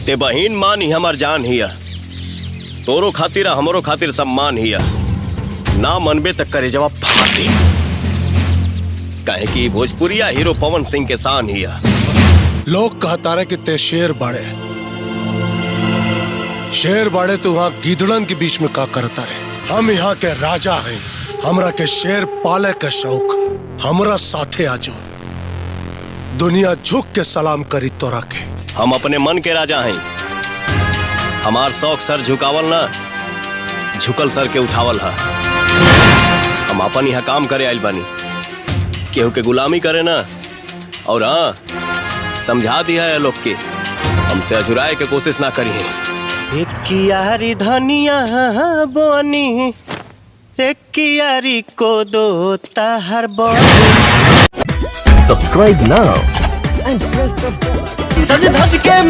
ते बहिन मान ही हमार जान हिया, तोरो खातिर हमरो खातिर सम्मान हिया। ना मनबे तक करे जवाब फाटे, काहे कि भोजपुरिया हीरो पवन सिंह के शान हिया। लोग कहता रहे कि ते शेर बाड़े, शेर बाड़े तो वहां गीदड़न के बीच में का करता रहे। हम यहाँ के राजा हैं, हमरा के शेर पाले के शौक, हमरा साथे आजो, दुनिया झुक के सलाम करी तोरा के। हम अपने मन के राजा हैं, हमार शौक सर झुकावल ना, झुकल सर के उठावल है। हम अपन यहाँ काम करे आइल बानी, केहू के गुलामी करे ना। और हाँ, समझा दिया है लोग के, हमसे अजुराए के कोशिश ना करी है। एक कियारी धनिया बनी, एक कियारी को दो ताहर बनी। Subscribe now and press the bell. सज धज के